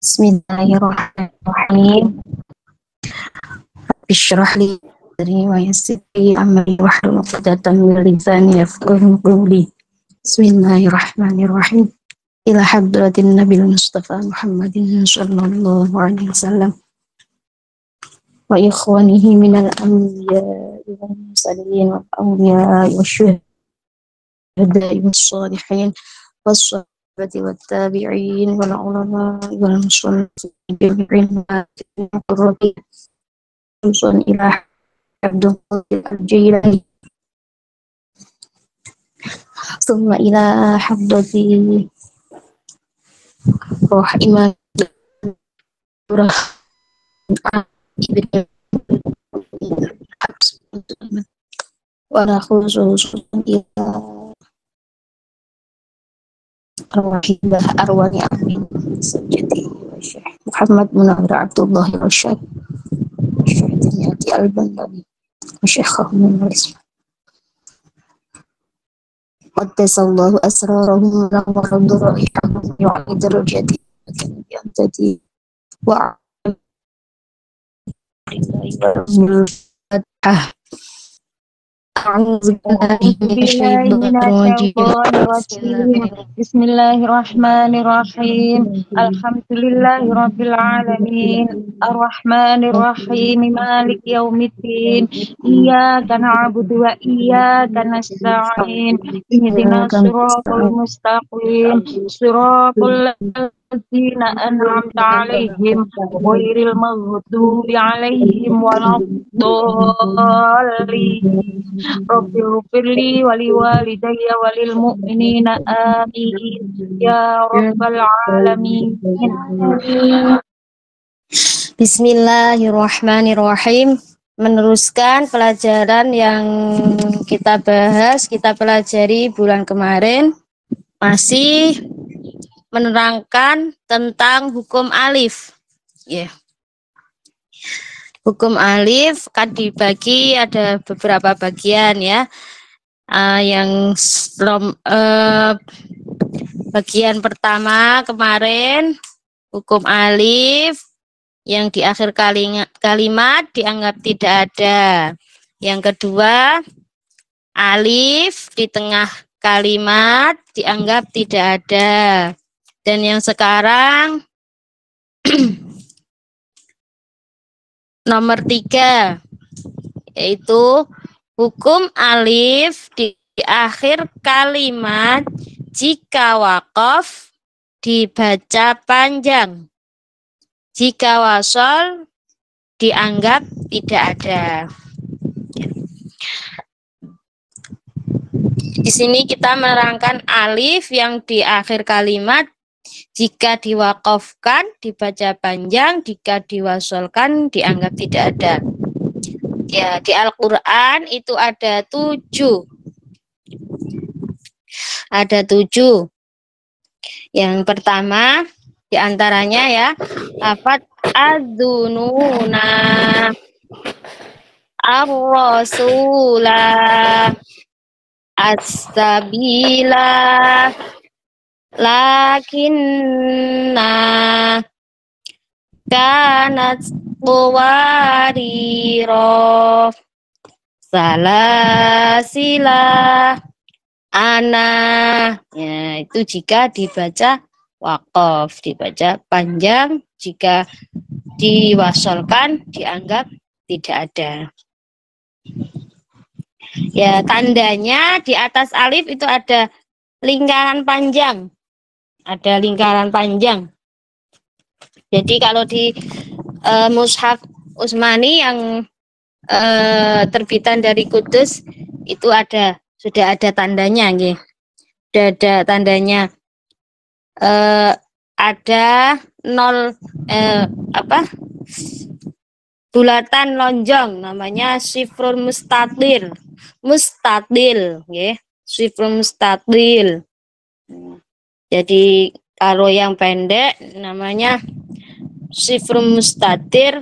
Bismillahirrahmanirrahim. Bishrah li sadri wa yassir li amri wahlul 'uqdatam min lisani yafqahu qawli. Bismillahirrahmanirrahim. Ila hadratin Nabil Mustafa Muhammadin sallallahu alaihi wasallam wa ikhwanihi minal anbiya'i wal mursalin wal awliya'i wasyuhada'i wassalihin was والتابعين والعلماء والمصنفين بالعلم والقرب إلى عبد القادر الجيلاني ثم إلى حضرة روح إمام ولا خصوصا إلى أرواح أمين سجدي والشيخ محمد منور عبد الله الرشاد الشيخ دنياتي البندري وشيخه من الاسم قدس الله أسرارهم ونور ضرائحهم وعلي درجاتي يمتدي وأعلم أعوذ بالله من الشيطان الرجيم بسم الله الرحمن الرحيم الحمد لله رب العالمين الرحمن الرحيم مالك يوم الدين إياك نعبد وإياك نستعين اهدنا الصراط المستقيم صراط الذين أنعمت عليهم غير المغضوب عليهم ولا الضالين رب اغفر لي ولوالدي وللمؤمنين آمين يا رب العالمين. Bismillahirrahmanirrahim. Meneruskan pelajaran yang kita bahas, kita pelajari bulan kemarin, masih menerangkan tentang hukum alif. Hukum alif kan dibagi ada beberapa bagian ya. Bagian pertama kemarin hukum alif yang di akhir kalimat dianggap tidak ada. Yang kedua, alif di tengah kalimat dianggap tidak ada. Dan yang sekarang nomor 3 yaitu hukum alif di akhir kalimat jika waqaf dibaca panjang, jika wasol dianggap tidak ada. Di sini kita menerangkan alif yang di akhir kalimat jika diwakafkan dibaca panjang, jika diwasolkan dianggap tidak ada. Ya, di Al-Quran itu ada 7. Ada 7. Yang pertama diantaranya ya, lafaz adzununa, ar-rasula, as-sabila, lakinna, kanat qawariro, salasila, ana. Ya, itu jika dibaca waqaf, dibaca panjang, jika diwasolkan dianggap tidak ada. Ya, tandanya di atas alif itu ada lingkaran panjang. Ada lingkaran panjang. Jadi kalau di mushaf Utsmani yang terbitan dari Kudus itu sudah ada tandanya nggih. Sudah ada tandanya. Ada 0 bulatan lonjong namanya sifrul mustatil nggih, sifrul mustatil. Jadi kalau yang pendek namanya sifrul mustatir,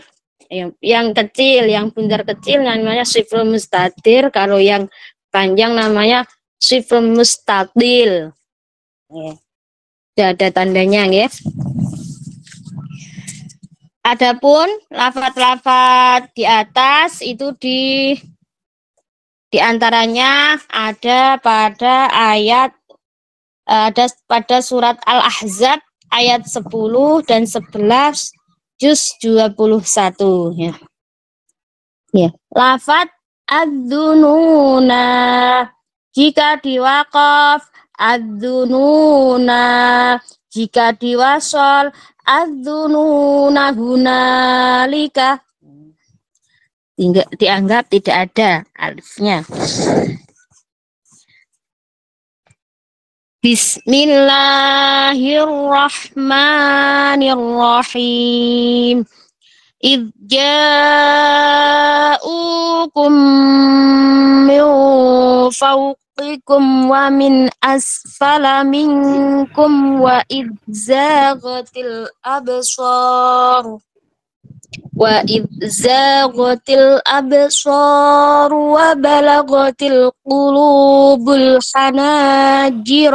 yang kecil, yang bundar kecil namanya sifrul mustatir, kalau yang panjang namanya sifrul mustatil. Sudah ada tandanya nggih. Adapun lafaz-lafaz di atas itu di antaranya ada pada surat Al-Ahzab ayat 10 dan 11 juz 21 ya. Ya, lafaz ad-dununa jika diwaqaf, ad-dununa jika diwasol, ad-dununa hunalika dianggap tidak ada alifnya. Bismillahirrahmanirrahim. إذ جاءوكم من فوقكم ومن أسفل منكم وإذ زاغت الأبصار وبلغت القلوب الحناجر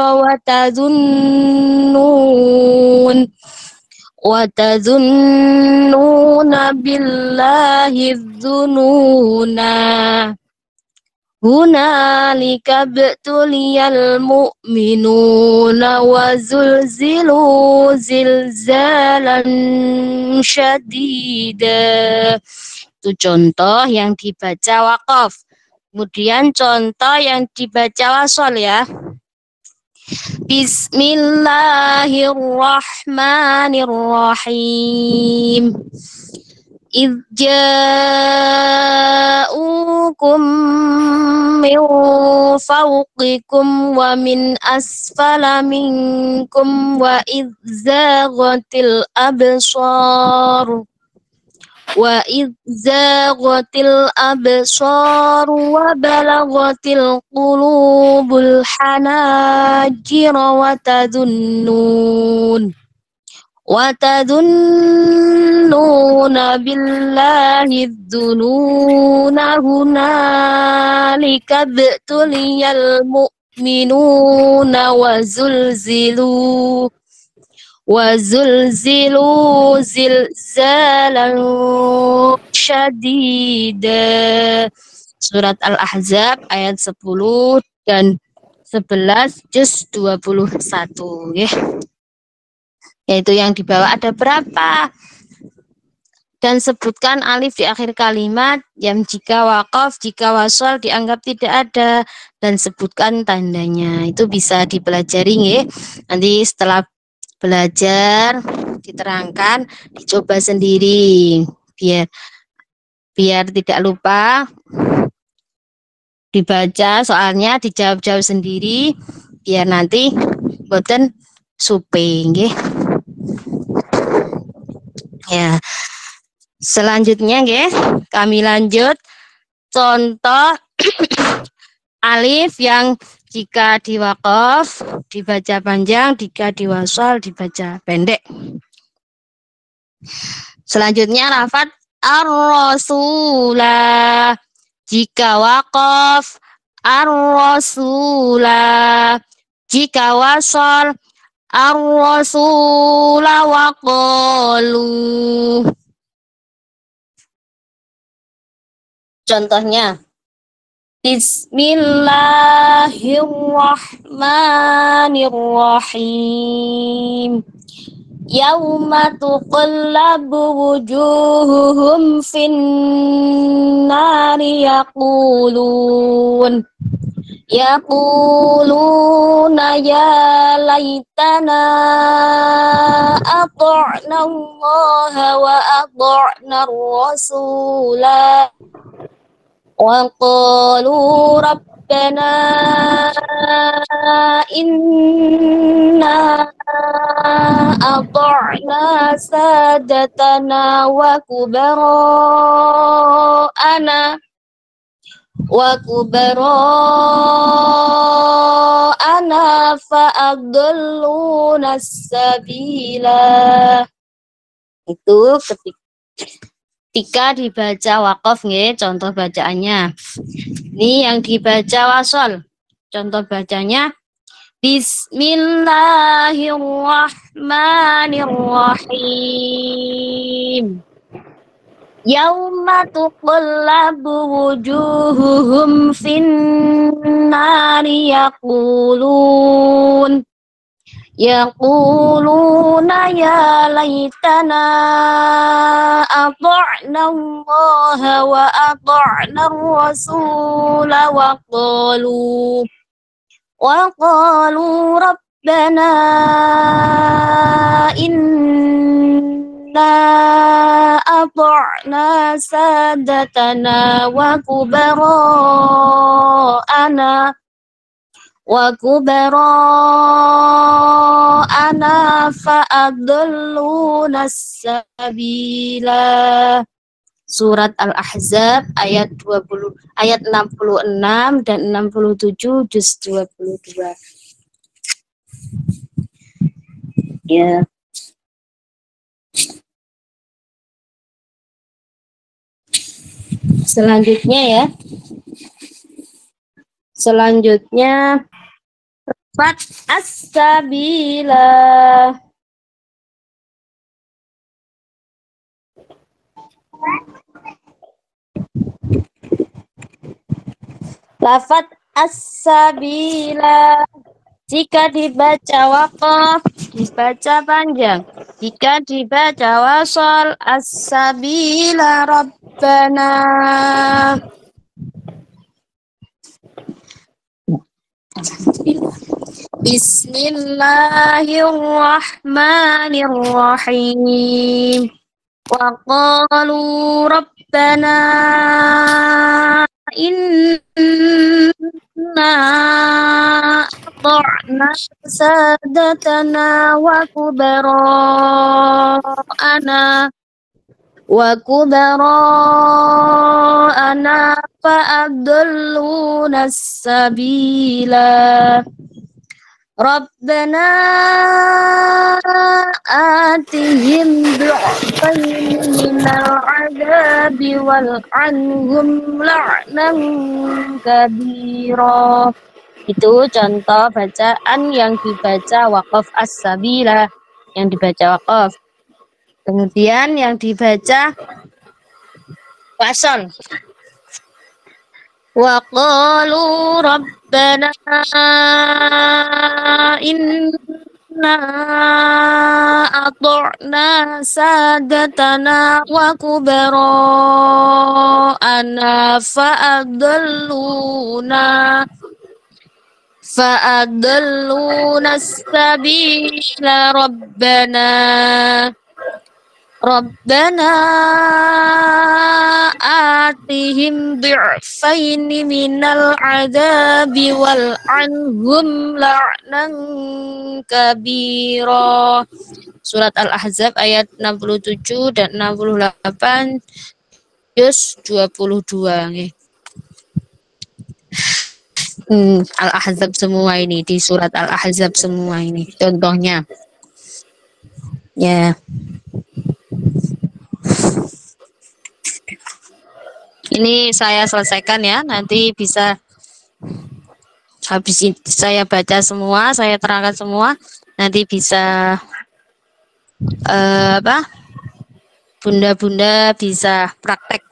وتظنون بالله الظنونا هنالك ابتلي المؤمنون وزلزلوا زلزالا syadida. Itu contoh yang dibaca waqaf. Kemudian contoh yang dibaca wasol ya. Bismillahirrahmanirrahim. إذ جاءوكم من فوقكم ومن أسفل منكم وإذ زاغت الأبصار وبلغت القلوب الحناجر وتظنون بالله الظنون هنالك ابتلي المؤمنون وزلزلوا زلزالا syadida. Surat Al-Ahzab ayat 10 dan 11 juz 21 ya. Yaitu yang di bawah ada berapa? Dan sebutkan alif di akhir kalimat yang jika waqaf, jika wasol dianggap tidak ada, dan sebutkan tandanya. Itu bisa dipelajari ya. Nanti setelah belajar diterangkan, dicoba sendiri biar tidak lupa, dibaca soalnya, dijawab-jawab sendiri biar nanti boten suping nggih. Ya. Selanjutnya nggih, kami lanjut contoh alif yang jika diwaqaf dibaca panjang, jika diwasol dibaca pendek. Selanjutnya lafaz ar-rasula. Jika waqaf ar-rasula. Jika wasol ar-rasula waqalu. Contohnya Bismillahirrahmanirrahim. Yauma tuqallabu wujuhuhum finnari yaquluna ya laitana ata'na Allah wa ata'na ar-rasula wa qalu rabbana inna ata'na sadatana wa kubara'ana fa'adalluna sabila. Itu ketika dibaca waqaf nggih, contoh bacaannya. Ini yang dibaca wasol. Contoh bacanya Bismillahirrahmanirrahim. Yauma tuqallabu wujuhuhum finnari yaquluna ya laitana ata'na Allah wa ata'na ar-rasula wa qalu rabbana inna ata'na sadatana wa kubara'ana fa'adalluna sabila. Surat Al-Ahzab ayat 66 dan 67 juz 22. Ya. Selanjutnya Fat as-sabila. Lafat as-sabila. Jika dibaca waqaf, dibaca panjang. Jika dibaca wasol, as-sabila rabbana. Bismillahirrahmanirrahim. Wa qalu rabbana inna ata'na sadatana wa kubara'ana fa'adalluna sabila. Rabbana atihim du'afaini minal adabi wal anhum la'nan kabira. Itu contoh bacaan yang dibaca waqaf as-sabila, yang dibaca waqaf. Kemudian yang dibaca wasol. Wa qalu rabbana inna ata'na sadatana wa kubara'ana fa'adalluna sabila Rabbana atihim du'afaini minal adabi wal anhum la'nan kabira. Surat Al-Ahzab ayat 67 dan 68 juz 22 nggih. Al-Ahzab semua ini, di surat Al-Ahzab semua ini contohnya. Ya. Ini saya selesaikan ya, nanti bisa habis saya baca semua, saya terangkan semua, nanti bisa bunda-bunda bisa praktek.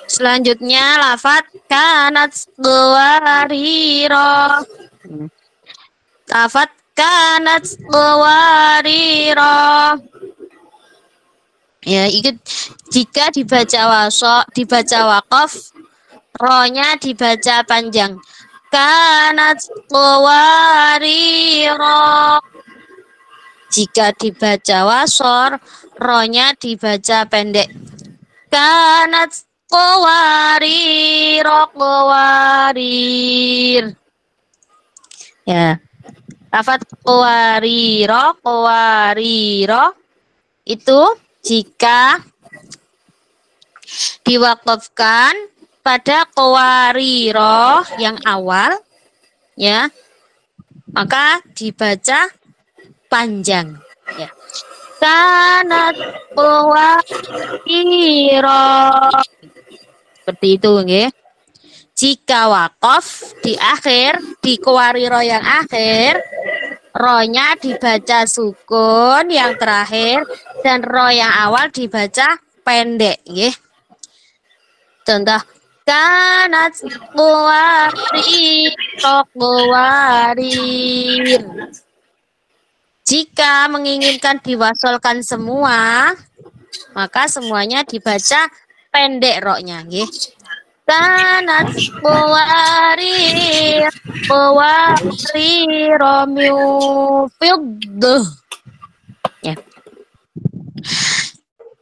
Selanjutnya lafat kanat qawariro. Lafat kanat qawariro. Ya, ikut jika dibaca waqaf, ro-nya dibaca panjang. Kanat qawariro. Jika dibaca wasor, ro-nya dibaca pendek. Kanat qawariro qawarir. Ya. Lafaz qawariro itu jika diwakafkan pada qawariro yang awal, ya, maka dibaca panjang, ya. Kanat qawariro, seperti itu, nggih. Jika waqaf di akhir, di kuwariro yang akhir, ro-nya dibaca sukun yang terakhir dan ro yang awal dibaca pendek, nggih. Contoh kanat kuwarir. Jika menginginkan diwasolkan semua, maka semuanya dibaca pendek ro-nya, nggih. Kanat kuwarir mufiddah.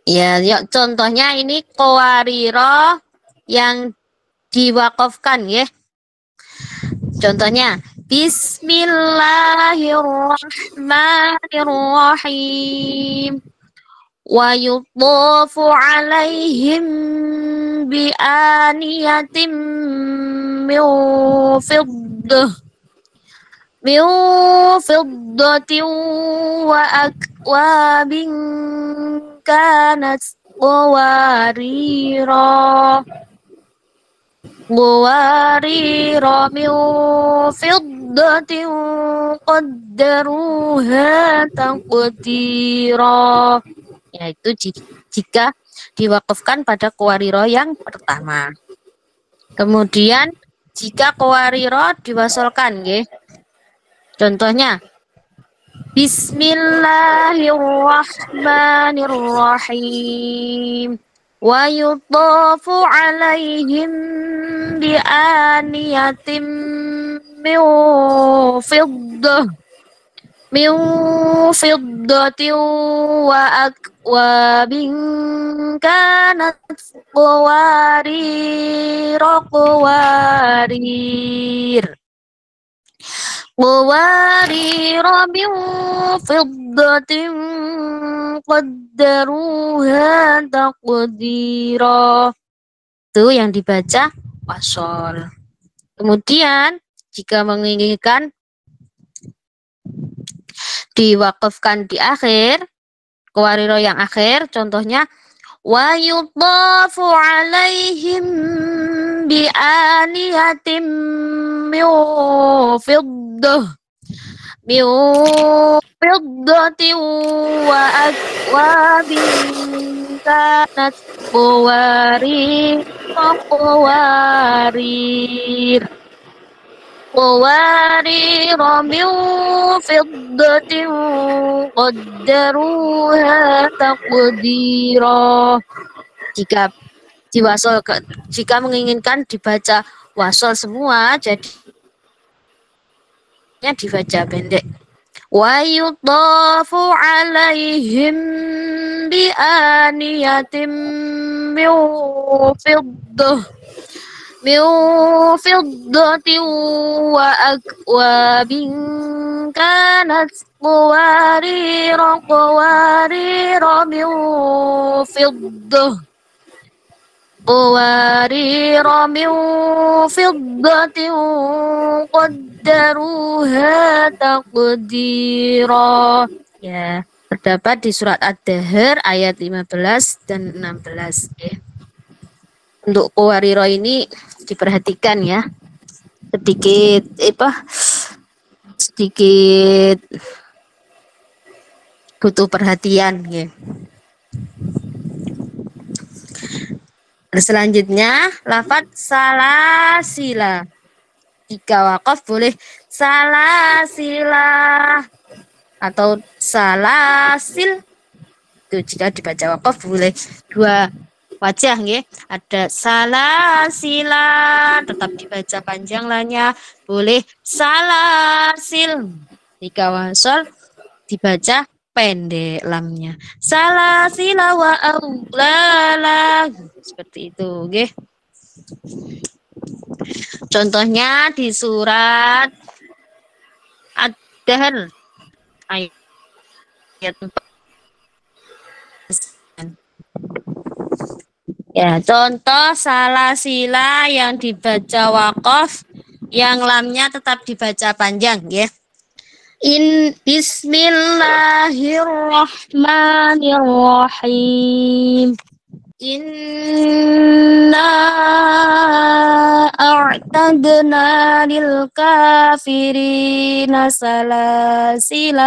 Ya, yuk contohnya ini kuwariro yang diwakafkan, ya. Contohnya Bismillahirrahmanirrahim. Wa yudhafu alaihim bi aniyatim min fiddatin wa akwabin kanat qawarira min fiddatin qaddaruha taqdira. Yaitu jika diwakafkan pada kuwariro yang pertama. Kemudian jika kuwariro diwasolkan, nggih. Contohnya Bismillahirrahmanirrahim. Wa yudhafu alaihim bi aniyatim min fiddatin wa akwabin kanat qawarir min fiddatin qaddaruha taqdira. Itu yang dibaca wasol. Kemudian jika menginginkan diwakafkan di akhir, kuwariro yang akhir, contohnya wa yudhafu alaihim bi aniyatim min fiddatin wa akwabin kanat qawarir min fiddatin qaddaruha taqdira. Jika menginginkan dibaca wasol semua, jadinya dibaca pendek. Wa yudhafu alaihim bi aniyatim min fiddatin wa akwabin kanat qawarir min fiddatin qaddaruha taqdira. Ya, terdapat di surat Ad-Dahr ayat 15 dan 16, ya. Untuk kuwariro ini diperhatikan, ya. Sedikit butuh perhatian, ya. Selanjutnya lafaz salasila. Jika wakaf boleh salasila atau salasil. Itu jika dibaca wakaf boleh dua wajah, nggih. Ada salasila tetap dibaca panjang lahnya, boleh salasil. Jika wasol dibaca pendek lamnya. Salasila wa aulala. Seperti itu, nggih. Contohnya di surat Ad-Dahr ayat 4. Ya, contoh salasila yang dibaca wakaf, yang lamnya tetap dibaca panjang, ya. Bismillahirrahmanirrahim. Inna a'tadna lil kafirina salasila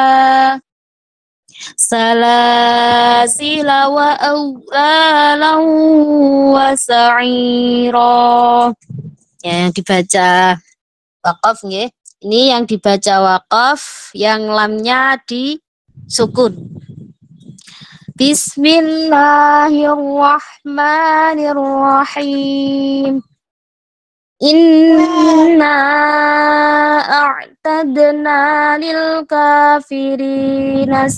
wa awlalan wa sa'ira. Ya, yang dibaca waqaf nggih. Ini yang dibaca waqaf yang lamnya di sukun. Bismillahirrahmanirrahim. Inna a'tadna lil kafirina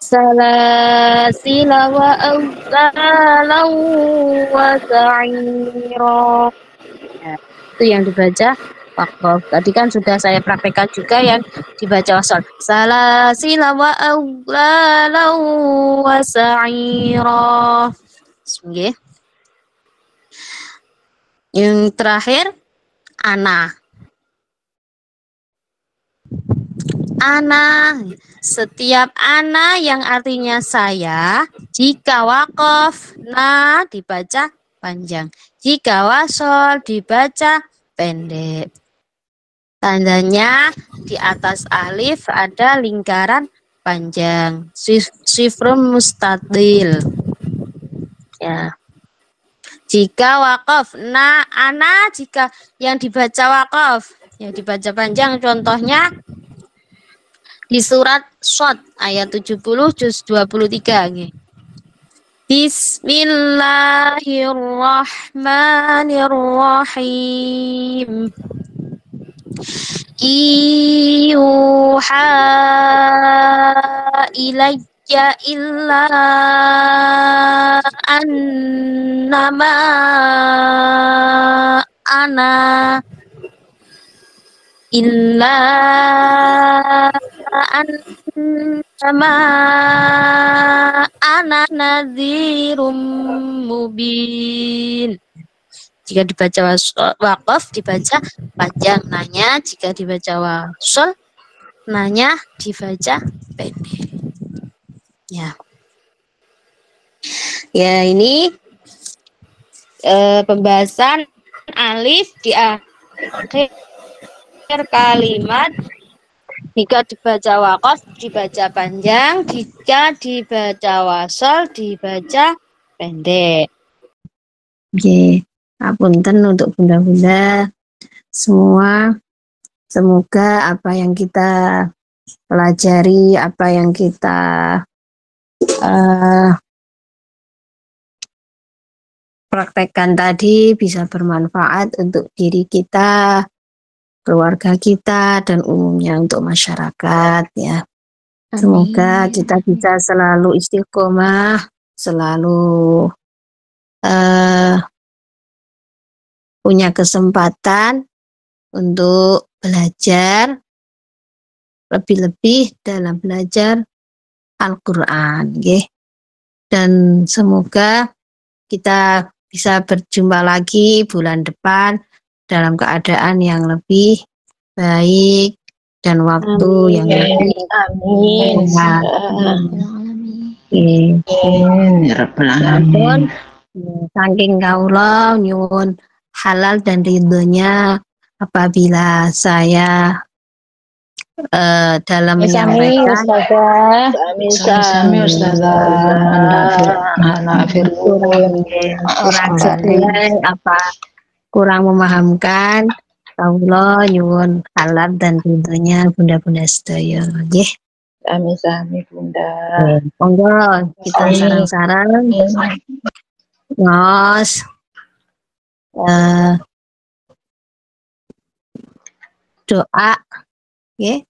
salasila wa awlalan wa sa'ira. Ya, itu yang dibaca waqaf. Tadi kan sudah saya praktekkan juga yang dibaca wasal. Salasila wa awlalan wa sa'ira. Nggih. Yang terakhir ana. Setiap ana yang artinya saya, jika waqaf na dibaca panjang, jika wasol dibaca pendek. Tandanya di atas alif ada lingkaran panjang, sifrum mustadil. Ya. Jika waqaf na ana, jika yang dibaca waqaf yang dibaca panjang, contohnya di surat Shad ayat 70 juz 23 nggih. Bismillahirrahmanirrahim. Iyuha ilayya illa annama ana illa annama ana nadhirum mubin. Jika dibaca waqaf dibaca panjang nanya, jika dibaca wasol nanya dibaca pendek. Ya. Ya, ini pembahasan alif di akhir kalimat. Jika dibaca waqaf dibaca panjang, jika dibaca wasol dibaca pendek. Oke, apunten untuk bunda-bunda semua. Semoga apa yang kita pelajari, apa yang kita praktekkan tadi bisa bermanfaat untuk diri kita, keluarga kita, dan umumnya untuk masyarakat ya. Semoga kita bisa selalu istiqomah, selalu punya kesempatan untuk belajar lebih-lebih dalam belajar Al-Quran, dan semoga kita bisa berjumpa lagi bulan depan dalam keadaan yang lebih baik dan waktu yang lebih amin. Saking kaula nyuwun halal dan ridhonya apabila saya dalam menyampaikan kurang memahamkan, kaula nyuwun halal dan ridhonya bunda-bunda sedaya nggih. Sami-sami Bunda. Monggo kita sareng-sareng ngos doa nggih.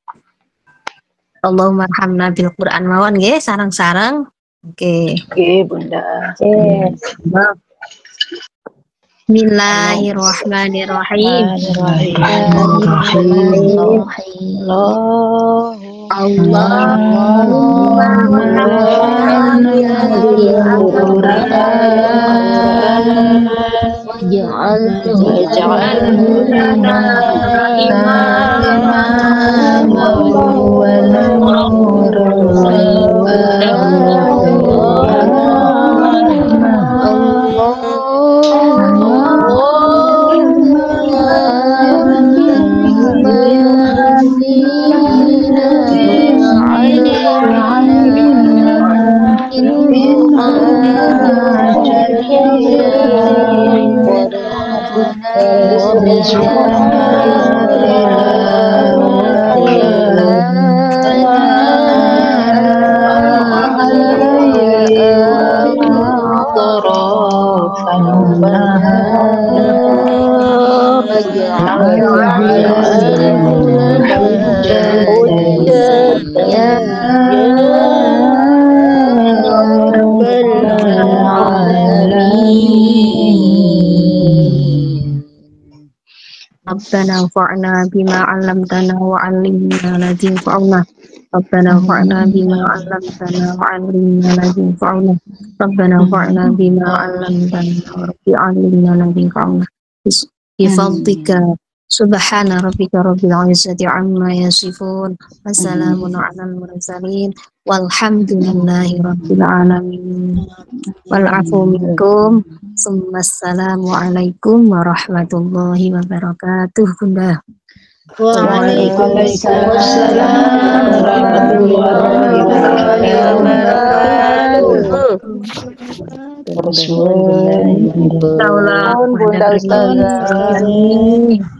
Allahumma arhamna bil Qur'an mawon nggih sareng-sareng. Oke. Oke Bunda. Bismillahirrahmanirrahim. Allahumma waj'alhu lana imaman wa nuran ربنا انفعنا بما علمتنا وعلمنا الذي ينفعنا ربنا انفعنا بما علمتنا وعلمنا الذي ينفعنا ربنا انفعنا بما علمتنا ورب علمنا الذي ينفعنا بفضلك سبحان ربك رب العزة عما يصفون وسلام على المرسلين والحمد لله رب العالمين والعفو منكم. Assalamualaikum warahmatullahi wabarakatuh, Bunda. Waalaikumsalam warahmatullahi wabarakatuh. Bunda Ustazah.